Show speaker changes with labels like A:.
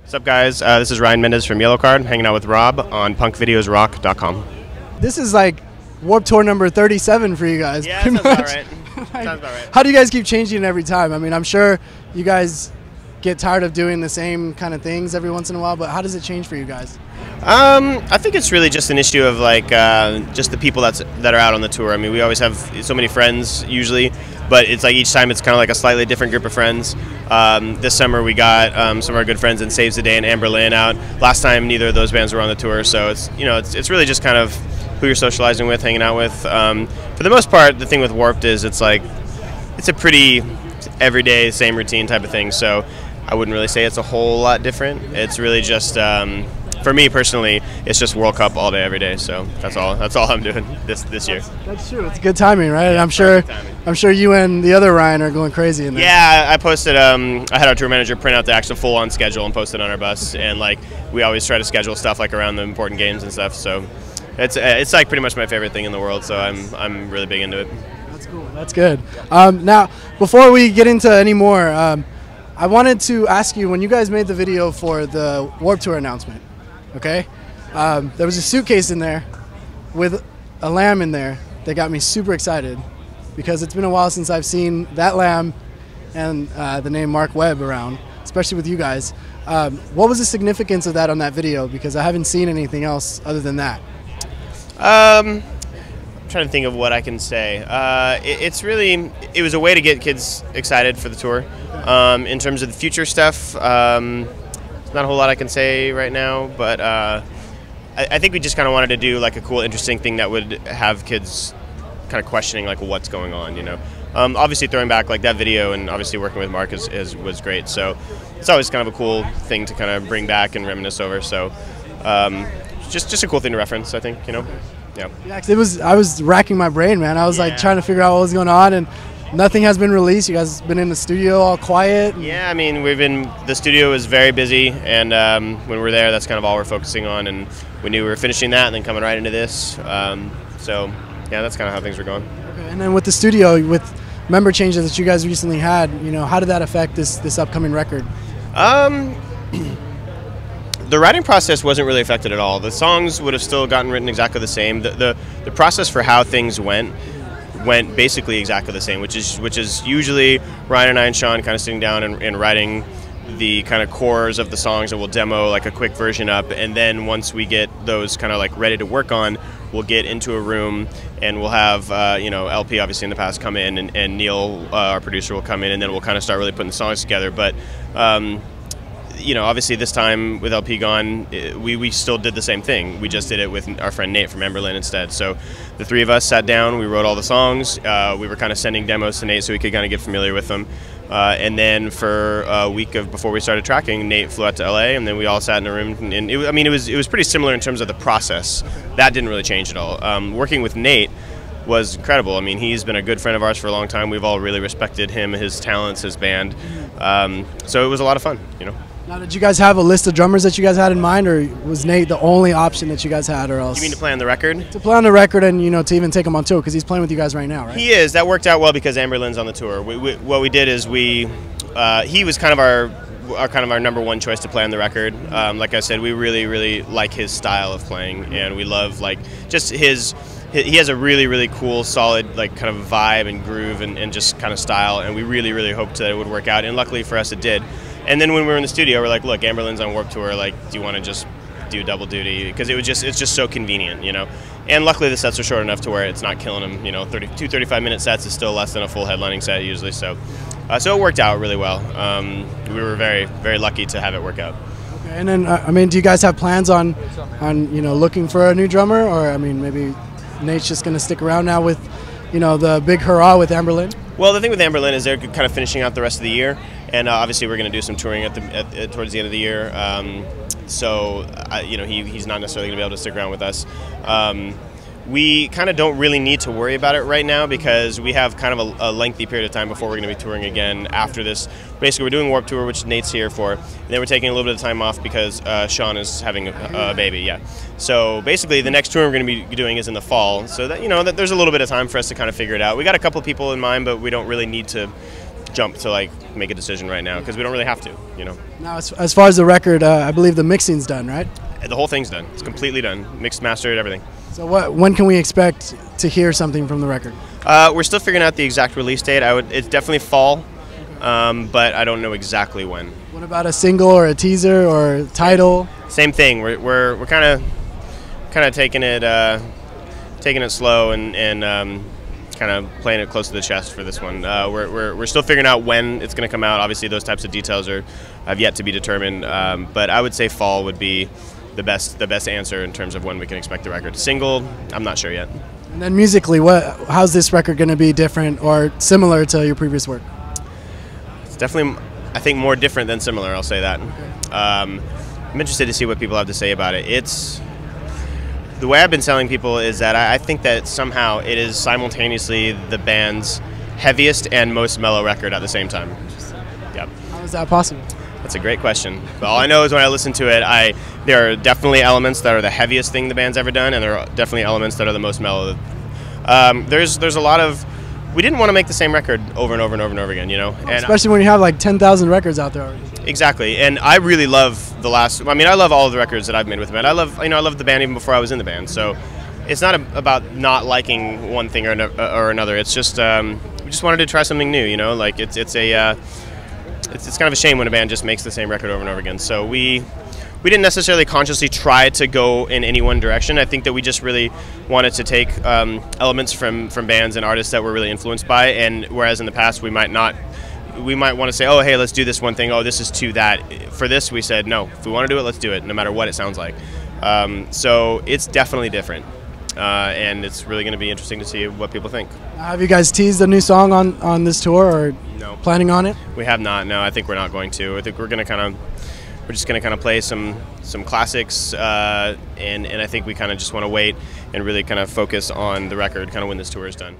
A: What's up, guys? This is Ryan Mendez from Yellowcard, hanging out with Rob on punkvideosrock.com.
B: This is like Warped Tour number 37 for you guys.
A: Yeah, sounds about right.
B: Like,
A: sounds about right.
B: How do you guys keep changing every time? I mean, I'm sure you guys get tired of doing the same kind of things every once in a while, but how does it change for you guys?
A: I think it's really just an issue of like just the people that are out on the tour. I mean, we always have so many friends usually, but it's like each time it's kind of like a slightly different group of friends. This summer we got some of our good friends in Saves the Day and Amber Lynn out. Last time neither of those bands were on the tour, so it's it's really just kind of who you're socializing with, hanging out with. For the most part, the thing with Warped is it's a pretty everyday, same routine type of thing. So I wouldn't really say it's a whole lot different. It's really just for me personally, it's just World Cup all day, every day. So that's all I'm doing this year.
B: That's true. It's good timing, right? Yeah, I'm sure you and the other Ryan are going crazy in there.
A: Yeah, I posted. I had our tour manager print out the actual full-on schedule and post it on our bus. And like we always try to schedule stuff like around the important games and stuff. So it's like pretty much my favorite thing in the world. So I'm really big into it.
B: That's cool. That's good. Now, before we get into any more, I wanted to ask you, when you guys made the video for the Warped Tour announcement, okay, there was a suitcase in there with a lamb in there that got me super excited, because it's been a while since I've seen that lamb and the name Mark Webb around, especially with you guys. What was the significance of that on that video? Because I haven't seen anything else other than that.
A: I'm trying to think of what I can say. It was a way to get kids excited for the tour. In terms of the future stuff, there's not a whole lot I can say right now, but I think we just kind of wanted to do like a cool, interesting thing that would have kids kind of questioning like what's going on, you know. Obviously throwing back like that video and obviously working with Mark was great. So it's always kind of a cool thing to kind of bring back and reminisce over. So just a cool thing to reference, I think, you know. Yeah.
B: Yeah, 'cause I was racking my brain, man. I was like trying to figure out what was going on, and nothing has been released. You guys have been in the studio all quiet.
A: Yeah, I mean, the studio is very busy, and when we're there, that's kind of all we're focusing on, and we knew we were finishing that and then coming right into this. So yeah, that's kind of how things were going.
B: Okay, and then with the studio, with member changes that you guys recently had, you know, how did that affect this upcoming record?
A: The writing process wasn't really affected at all. The songs would have still gotten written exactly the same. The process for how things went basically exactly the same, which is usually Ryan and I and Sean kind of sitting down and writing the kind of cores of the songs, and we'll demo like a quick version up, and then once we get those kind of like ready to work on, we'll get into a room and we'll have LP obviously in the past come in, and Neil, our producer, will come in, and then we'll kind of start really putting the songs together. But obviously this time with LP gone, we still did the same thing. We just did it with our friend Nate from Amber Lynn instead. So the three of us sat down, we wrote all the songs. We were kind of sending demos to Nate so we could kind of get familiar with them. And then for a week before we started tracking, Nate flew out to LA, and then we all sat in a room. And it was pretty similar in terms of the process. That didn't really change at all. Working with Nate was incredible. I mean, he's been a good friend of ours for a long time. We've all really respected him, his talents, his band. So it was a lot of fun, you know.
B: Now, did you guys have a list of drummers that you guys had in mind, or was Nate the only option that you guys had, or else?
A: You mean to play on the record?
B: To play on the record, and to even take him on tour, because he's playing with you guys right now, right?
A: He is. That worked out well because Amber Lynn's on the tour. What we did is he was kind of our number one choice to play on the record. Like I said, we really like his style of playing, and we love like just he has a really cool, solid like kind of vibe and groove and just kind of style, and we really hoped that it would work out, and luckily for us it did. And then when we were in the studio, we're like, look, Amber Lynn's on Warped Tour, like, do you want to just do double duty? Because it's just so convenient, you know. And luckily the sets are short enough to where it's not killing them, you know. 35-minute sets is still less than a full headlining set usually, so it worked out really well. We were very lucky to have it work out.
B: Okay, and then I mean, do you guys have plans on looking for a new drummer, or I mean, maybe Nate's just gonna stick around now with the big hurrah with Amber Lynn?
A: Well, the thing with Amber Lynn is they're kind of finishing out the rest of the year, and obviously we're going to do some touring towards the end of the year. He's not necessarily going to be able to stick around with us. We kind of don't really need to worry about it right now because we have kind of a lengthy period of time before we're going to be touring again after this. Basically, we're doing Warped Tour, which Nate's here for, and then we're taking a little bit of time off because Sean is having a baby, yeah. So basically, the next tour we're going to be doing is in the fall, so that that there's a little bit of time for us to kind of figure it out. We got a couple people in mind, but we don't really need to jump to like make a decision right now because we don't really have to, you know.
B: Now, as far as the record, I believe the mixing's done, right?
A: The whole thing's done. It's completely done. Mixed, mastered, everything.
B: So when can we expect to hear something from the record?
A: We're still figuring out the exact release date. It's definitely fall, but I don't know exactly when.
B: What about a single or a teaser or a title?
A: Same thing. We're kind of taking it slow and kind of playing it close to the chest for this one. We're still figuring out when it's going to come out. Obviously, those types of details have yet to be determined. But I would say fall would be the best answer in terms of when we can expect the record. Single, I'm not sure yet.
B: And then musically, how's this record going to be different or similar to your previous work?
A: It's definitely, I think, more different than similar. I'll say that.
B: Okay.
A: I'm interested to see what people have to say about it. The way I've been telling people is that I think that somehow it is simultaneously the band's heaviest and most mellow record at the same time. Yep.
B: How is that possible?
A: That's a great question. But all I know is when I listen to it, there are definitely elements that are the heaviest thing the band's ever done, and there are definitely elements that are the most mellow. There's a lot of. We didn't want to make the same record over and over and over and over again, you know. And
B: especially when you have like 10,000 records out there already.
A: Exactly, and I really love the last. I mean, I love all of the records that I've made with the band. I love the band even before I was in the band. So it's not about not liking one thing or another. It's just we just wanted to try something new, you know. Like it's kind of a shame when a band just makes the same record over and over again. So we didn't necessarily consciously try to go in any one direction. I think that we just really wanted to take elements from bands and artists that we're really influenced by, and whereas in the past we might want to say, oh, hey, let's do this one thing. Oh, this is to that. For this, we said, no, if we want to do it, let's do it, no matter what it sounds like. So it's definitely different, and it's really going to be interesting to see what people think.
B: Have you guys teased a new song on this tour, or
A: no?
B: Planning on it?
A: We have not. No, I think we're not going to. I think we're just going to kind of play some classics, and I think we kind of just want to wait and really kind of focus on the record kind of when this tour is done.